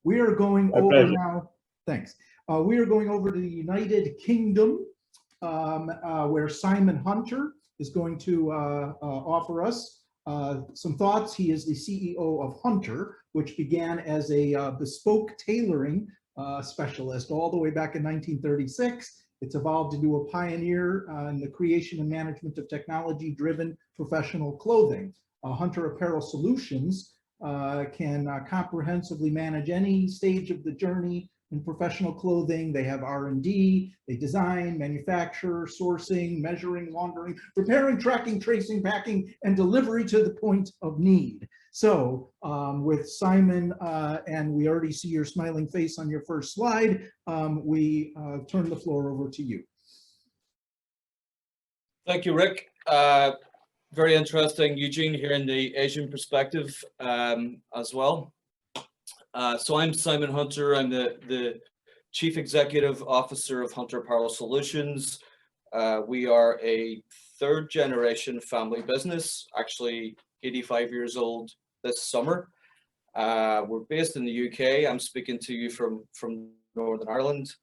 We are going My over pleasure. now. Thanks. We are going over to the United Kingdom, where Simon Hunter is going to offer us some thoughts. He is the CEO of Hunter, which began as a bespoke tailoring specialist all the way back in 1936. It's evolved into a pioneer in the creation and management of technology-driven professional clothing. Hunter Apparel Solutions can comprehensively manage any stage of the journey in professional clothing. They have R&D, they design, manufacture, sourcing, measuring, laundering, preparing, tracking, tracing, packing, and delivery to the point of need. So with Simon, and we already see your smiling face on your first slide, we turn the floor over to you. Thank you, Rick. Very interesting, Eugene, here in the Asian perspective as well. So I'm Simon Hunter. I'm the Chief Executive Officer of Hunter Apparel Solutions. We are a third generation family business, actually 85 years old this summer. We're based in the UK. I'm speaking to you from Northern Ireland.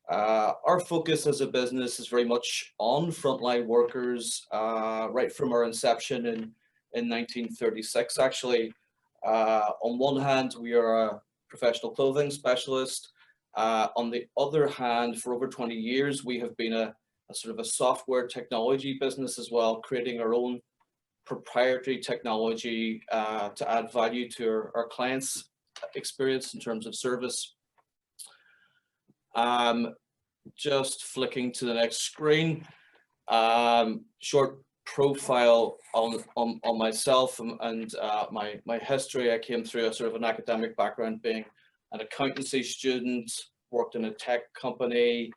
Our focus as a business is very much on frontline workers, right from our inception in 1936, actually. On one hand, we are a professional clothing specialist. On the other hand, for over 20 years, we have been a sort of a software technology business as well, creating our own proprietary technology to add value to our clients' experience in terms of service. Just flicking to the next screen, short profile on myself and my history. I came through a sort of an academic background, being an accountancy student, worked in a tech company,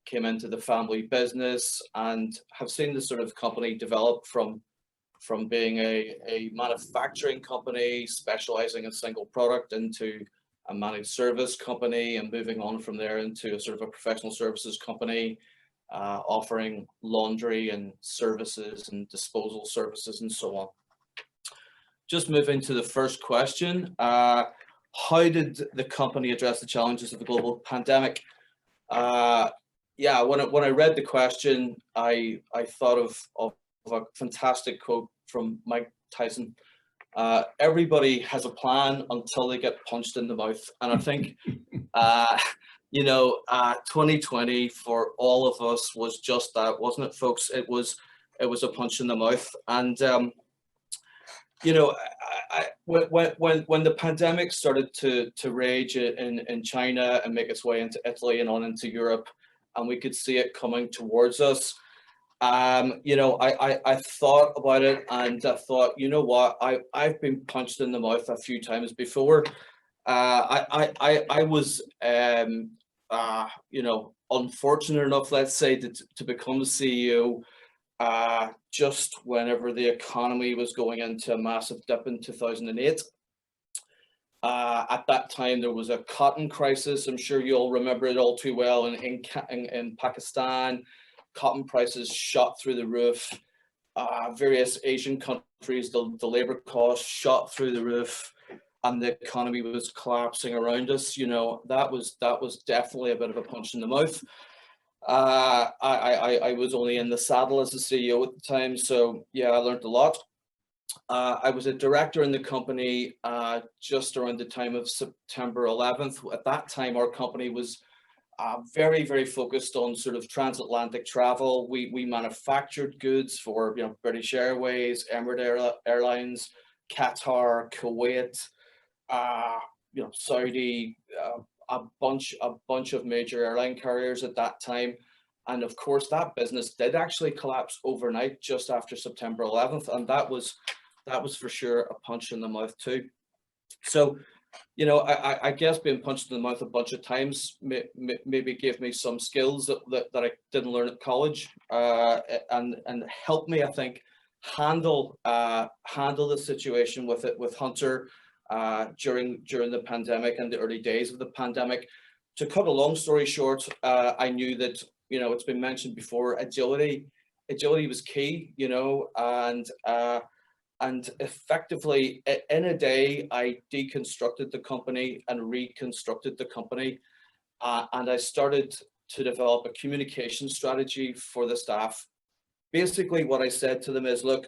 came into the family business, and have seen this sort of company develop from being a manufacturing company specializing in single product into a managed service company, and moving on from there into a sort of a professional services company, offering laundry and services and disposal services and so on. Just moving to the first question, how did the company address the challenges of the global pandemic? Yeah, when I read the question, I thought of a fantastic quote from Mike Tyson. Everybody has a plan until they get punched in the mouth. And I think, you know, 2020 for all of us was just that, wasn't it, folks? It was a punch in the mouth. And, you know, when the pandemic started to rage in China and make its way into Italy and on into Europe, and we could see it coming towards us, you know, I thought about it, and I thought, you know what, I've been punched in the mouth a few times before. I was, you know, unfortunate enough, let's say, to become the CEO just whenever the economy was going into a massive dip in 2008. At that time, there was a cotton crisis. I'm sure you all remember it all too well. In Pakistan, cotton prices shot through the roof. Various Asian countries, the labor costs shot through the roof, and the economy was collapsing around us. You know, that was definitely a bit of a punch in the mouth. I was only in the saddle as a CEO at the time, so yeah, I learned a lot. I was a director in the company just around the time of September 11th. At that time, our company was very, very focused on sort of transatlantic travel. We manufactured goods for, you know, British Airways, Emirates Airlines, Qatar, Kuwait, you know, Saudi, a bunch of major airline carriers at that time. And of course, that business did actually collapse overnight just after September 11th, and that was for sure a punch in the mouth too. So, you know, I guess being punched in the mouth a bunch of times maybe gave me some skills that I didn't learn at college, and helped me, I think, handle the situation with Hunter during the pandemic and the early days of the pandemic. To cut a long story short, I knew that, you know, it's been mentioned before, agility was key, you know, and effectively in a day, I deconstructed the company and reconstructed the company. And I started to develop a communication strategy for the staff. Basically, what I said to them is, look,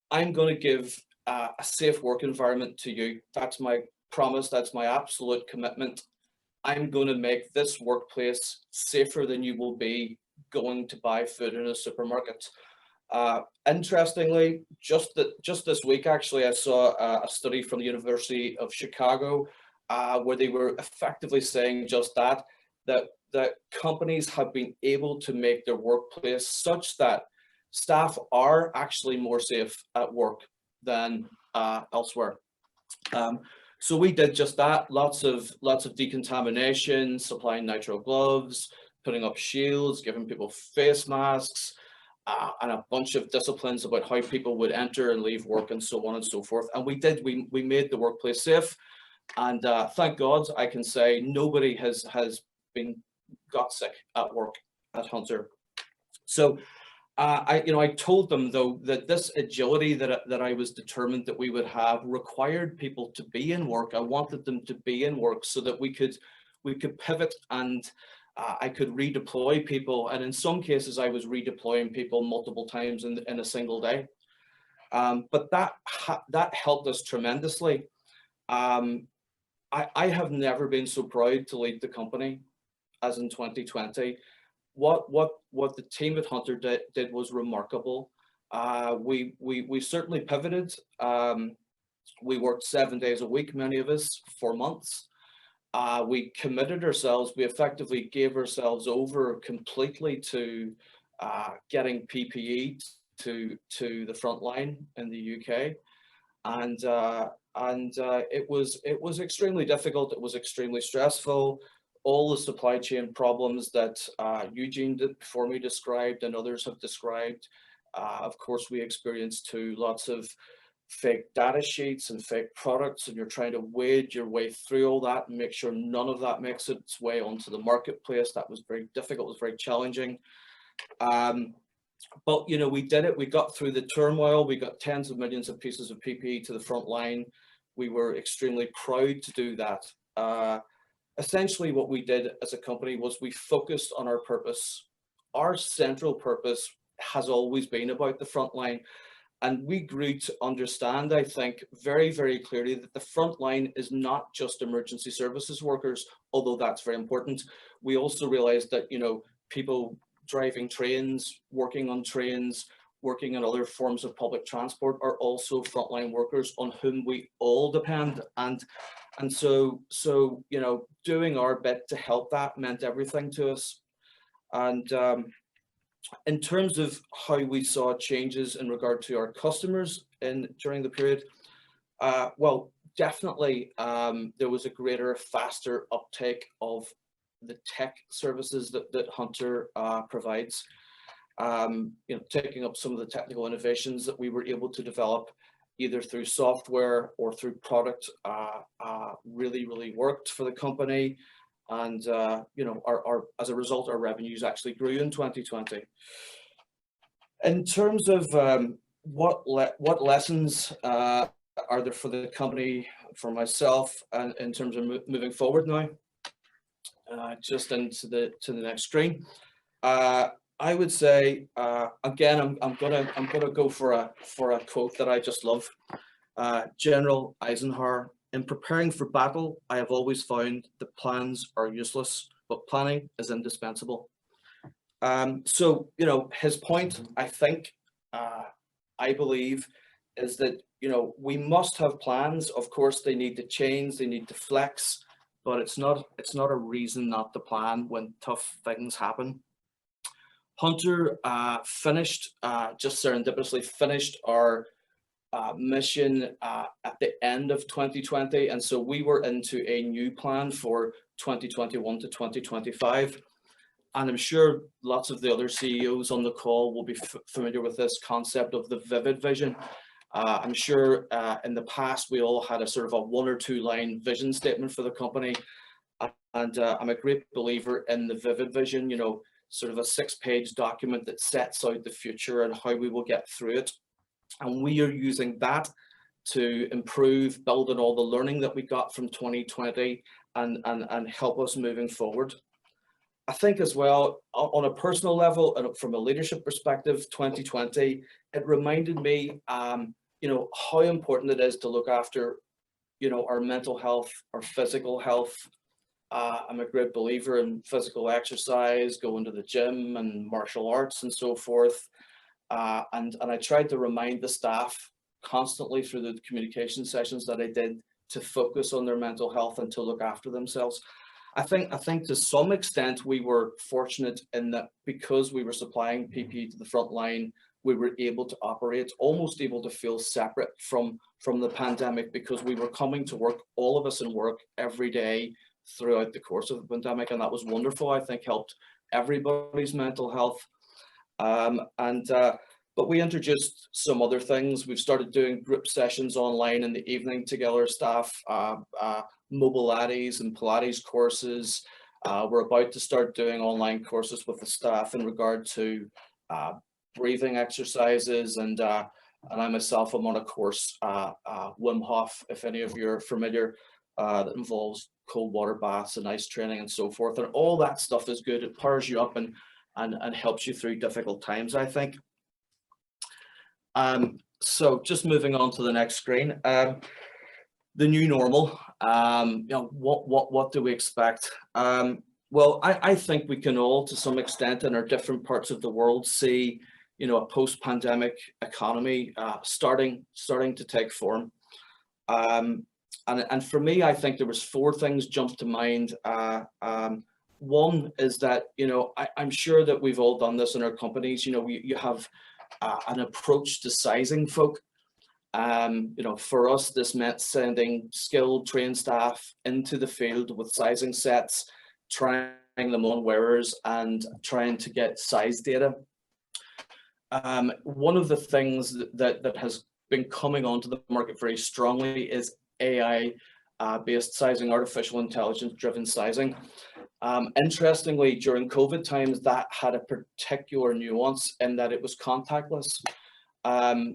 I'm going to give a safe work environment to you. That's my promise. That's my absolute commitment. I'm going to make this workplace safer than you will be going to buy food in a supermarket. Interestingly, just this week, actually, I saw a study from the University of Chicago where they were effectively saying just that companies have been able to make their workplace such that staff are actually more safe at work than elsewhere. So we did just that. Lots of decontamination, supplying nitrile gloves, putting up shields, giving people face masks, and a bunch of disciplines about how people would enter and leave work and so on and so forth. And we made the workplace safe. And thank God, I can say nobody has got sick at work at Hunter. So I told them though that this agility that I was determined that we would have required people to be in work. I wanted them to be in work so that we could pivot, and I could redeploy people. And in some cases, I was redeploying people multiple times in a single day. But that helped us tremendously. I have never been so proud to lead the company as in 2020. What the team at Hunter did was remarkable. We certainly pivoted. We worked 7 days a week, many of us, for months. We committed ourselves. We effectively gave ourselves over completely to getting PPE to the front line in the UK, and it was extremely difficult. It was extremely stressful. All the supply chain problems that Eugene did before me described and others have described. Of course, we experienced too lots of fake data sheets and fake products, and you're trying to wade your way through all that and make sure none of that makes its way onto the marketplace. That was very difficult, it was very challenging. But we did it. We got through the turmoil. We got tens of millions of pieces of PPE to the front line. We were extremely proud to do that. Essentially, what we did as a company was we focused on our purpose. Our central purpose has always been about the front line. And we grew to understand, I think, very, very clearly that the front line is not just emergency services workers, although that's very important. We also realized that, people driving trains, working on trains, working in other forms of public transport are also frontline workers on whom we all depend. And so doing our bit to help that meant everything to us. And in terms of how we saw changes in regard to our customers during the period, well, definitely there was a greater, faster uptake of the tech services that Hunter provides. Taking up some of the technical innovations that we were able to develop either through software or through product really worked for the company. And as a result, our revenues actually grew in 2020. In terms of what lessons are there for the company, for myself, and in terms of moving forward now, just into the next screen, I would say again, I'm gonna go for a quote that I just love. General Eisenhower: "In preparing for battle, I have always found that plans are useless, but planning is indispensable." So, his point, I think, I believe, is that, we must have plans. Of course, they need to change, they need to flex, but it's not a reason not to plan when tough things happen. Hunter finished, just serendipitously finished our mission at the end of 2020, and so we were into a new plan for 2021 to 2025, and I'm sure lots of the other CEOs on the call will be familiar with this concept of the vivid vision. I'm sure in the past we all had a sort of a 1 or 2 line vision statement for the company, and I'm a great believer in the vivid vision, sort of a 6-page document that sets out the future and how we will get through it. And we are using that to improve, build on all the learning that we got from 2020 and help us moving forward. I think as well, on a personal level and from a leadership perspective, 2020, it reminded me, you know, how important it is to look after, you know, our mental health, our physical health. I'm a great believer in physical exercise, going to the gym and martial arts and so forth. And I tried to remind the staff constantly through the communication sessions that I did to focus on their mental health and to look after themselves. I think to some extent we were fortunate in that because we were supplying PPE to the front line, we were able to operate, almost able to feel separate from the pandemic, because we were coming to work, all of us in work every day throughout the course of the pandemic, and that was wonderful. I think helped everybody's mental health. But we introduced some other things. We've started doing group sessions online in the evening together, staff, Mobilities and Pilates courses. We're about to start doing online courses with the staff in regard to breathing exercises, and I myself am on a course, Wim Hof, if any of you are familiar, that involves cold water baths and ice training and so forth. And all that stuff is good. It powers you up and helps you through difficult times, I think. So just moving on to the next screen, the new normal. You know, what do we expect? Well, I think we can all, to some extent, in our different parts of the world, see, you know, a post-pandemic economy starting to take form. And for me, I think there was 4 things jumped to mind. One is that, you know, I'm sure that we've all done this in our companies. You know, you have an approach to sizing folk. You know, for us, this meant sending skilled, trained staff into the field with sizing sets, trying them on wearers and trying to get size data. One of the things that has been coming onto the market very strongly is AI based sizing, artificial intelligence driven sizing. Interestingly, during COVID times, that had a particular nuance in that it was contactless.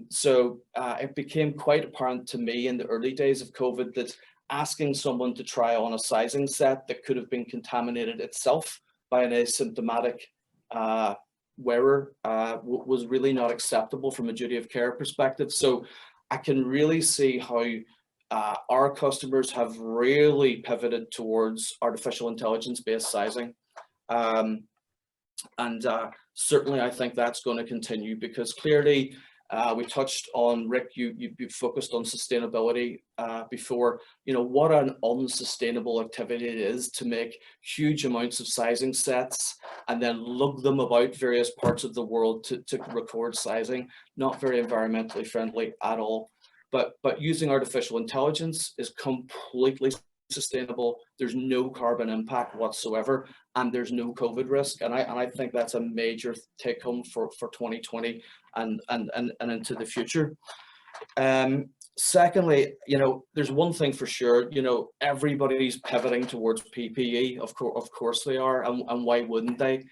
So it became quite apparent to me in the early days of COVID that asking someone to try on a sizing set that could have been contaminated itself by an asymptomatic wearer was really not acceptable from a duty of care perspective. So I can really see how our customers have really pivoted towards artificial intelligence based sizing. Certainly I think that's going to continue, because clearly we touched on, Rick, you focused on sustainability before. You know, what an unsustainable activity it is to make huge amounts of sizing sets and then lug them about various parts of the world to record sizing. Not very environmentally friendly at all. But using artificial intelligence is completely sustainable. There's no carbon impact whatsoever, and there's no COVID risk. And I think that's a major take home for 2020 and into the future. Secondly, you know, there's one thing for sure, you know, everybody's pivoting towards PPE. Of course they are, and why wouldn't they?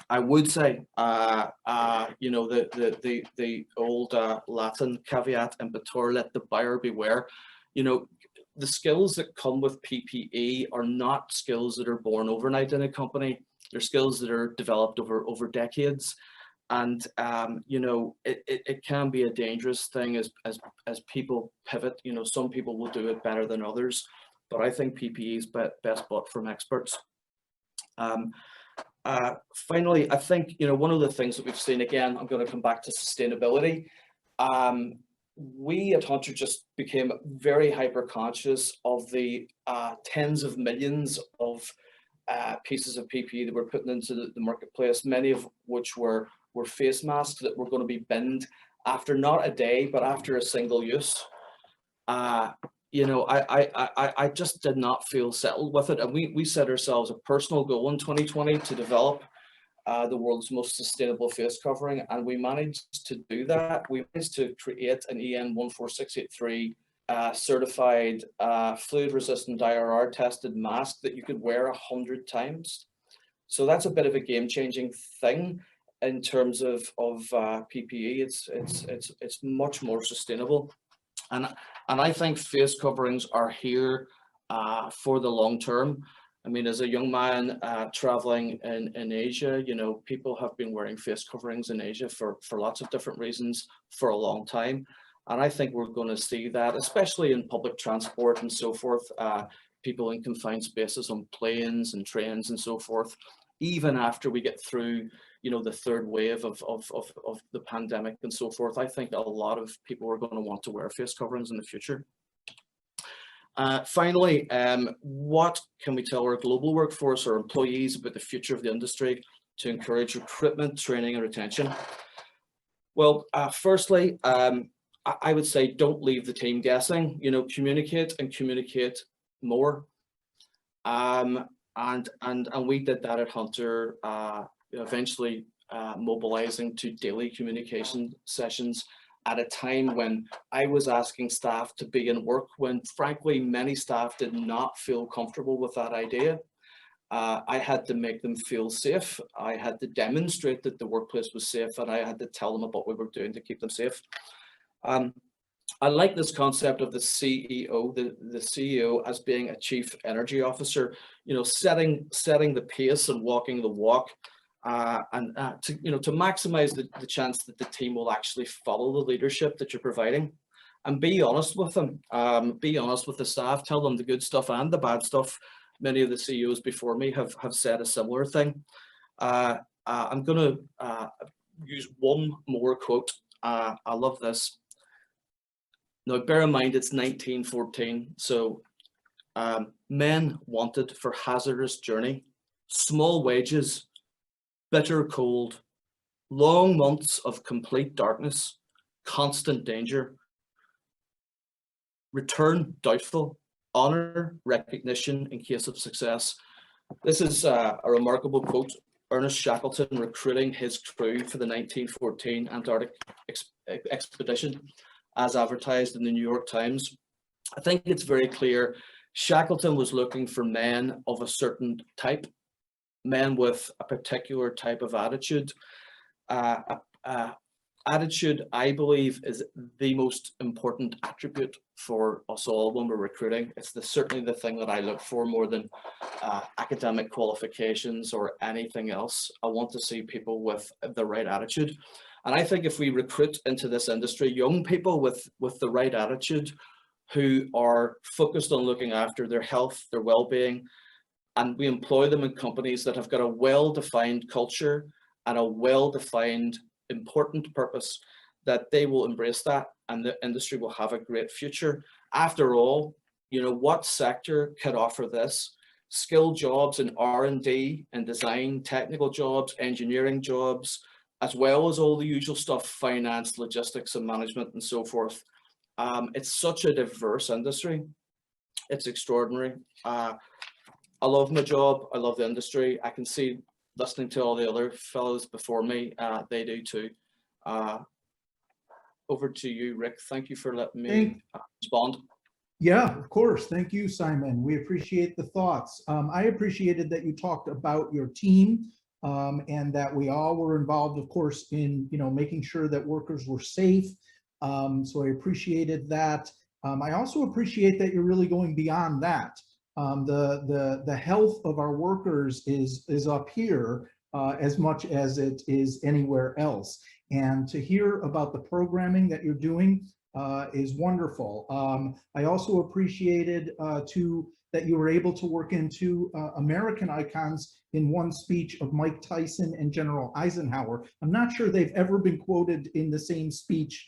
I would say, you know, the old Latin caveat emptor, let the buyer beware. You know, the skills that come with PPE are not skills that are born overnight in a company. They're skills that are developed over decades. And, you know, it can be a dangerous thing as people pivot. You know, some people will do it better than others, but I think PPE is best bought from experts. Finally, I think, you know, one of the things that we've seen, again, I'm going to come back to sustainability. We at Hunter just became very hyper conscious of the tens of millions of pieces of PPE that we're putting into the marketplace, many of which were face masks that were going to be binned after not a day, but after a single use. You know, I just did not feel settled with it. And we set ourselves a personal goal in 2020 to develop the world's most sustainable face covering. And we managed to do that. We managed to create an EN 14683 certified fluid resistant IRR tested mask that you could wear 100 times. So that's a bit of a game changing thing. in terms of PPE. It's much more sustainable, and I think face coverings are here for the long term. I mean, as a young man traveling in Asia, you know, people have been wearing face coverings in Asia for lots of different reasons for a long time. And I think we're going to see that, especially in public transport and so forth, people in confined spaces on planes and trains and so forth, even after we get through, you know, the third wave of the pandemic and so forth. I think a lot of people are going to want to wear face coverings in the future. Finally, what can we tell our global workforce or employees about the future of the industry to encourage recruitment, training and retention? Well, firstly, I would say don't leave the team guessing, you know, communicate and communicate more. And we did that at Hunter, eventually mobilizing to daily communication sessions at a time when I was asking staff to be in work, when frankly many staff did not feel comfortable with that idea. I had to make them feel safe. I had to demonstrate that the workplace was safe, and I had to tell them about what we were doing to keep them safe. I like this concept of the CEO, the CEO as being a chief energy officer, you know, setting the pace and walking the walk. To, you know, to maximize the chance that the team will actually follow the leadership that you're providing, and be honest with them, be honest with the staff, tell them the good stuff and the bad stuff. Many of the CEOs before me have said a similar thing. I'm going to use one more quote. I love this. Now, bear in mind, it's 1914. So men wanted for hazardous journey, small wages, bitter cold, long months of complete darkness, constant danger, return doubtful, honor, recognition in case of success. This is a remarkable quote. Ernest Shackleton recruiting his crew for the 1914 Antarctic expedition, as advertised in the New York Times. I think it's very clear Shackleton was looking for men of a certain type, men with a particular type of attitude. Attitude, I believe, is the most important attribute for us all when we're recruiting. It's certainly the thing that I look for more than academic qualifications or anything else. I want to see people with the right attitude. And I think if we recruit into this industry young people with the right attitude, who are focused on looking after their health, their well-being, and we employ them in companies that have got a well-defined culture and a well-defined important purpose, that they will embrace that and the industry will have a great future. After all, you know, what sector could offer this? Skilled jobs in R&D and design, technical jobs, engineering jobs, as well as all the usual stuff, finance, logistics and management and so forth. It's such a diverse industry. It's extraordinary. I love my job. I love the industry. I can see, listening to all the other fellows before me, they do too. Over to you, Rick. Thank you for letting me respond. Yeah, of course. Thank you, Simon. We appreciate the thoughts. I appreciated that you talked about your team and that we all were involved, of course, in, you know, making sure that workers were safe. So I appreciated that. I also appreciate that you're really going beyond that. The health of our workers is up here as much as it is anywhere else. And to hear about the programming that you're doing is wonderful. I also appreciated that you were able to work into American icons in one speech of Mike Tyson and General Eisenhower. I'm not sure they've ever been quoted in the same speech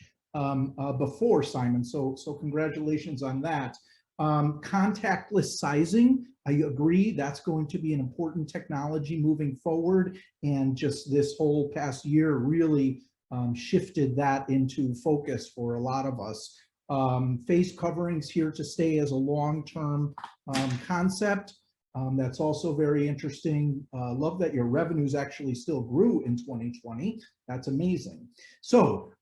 before, Simon, so congratulations on that. Contactless sizing, I agree, that's going to be an important technology moving forward, and just this whole past year really shifted that into focus for a lot of us. Face coverings here to stay as a long-term concept. That's also very interesting. Love that your revenues actually still grew in 2020. That's amazing. So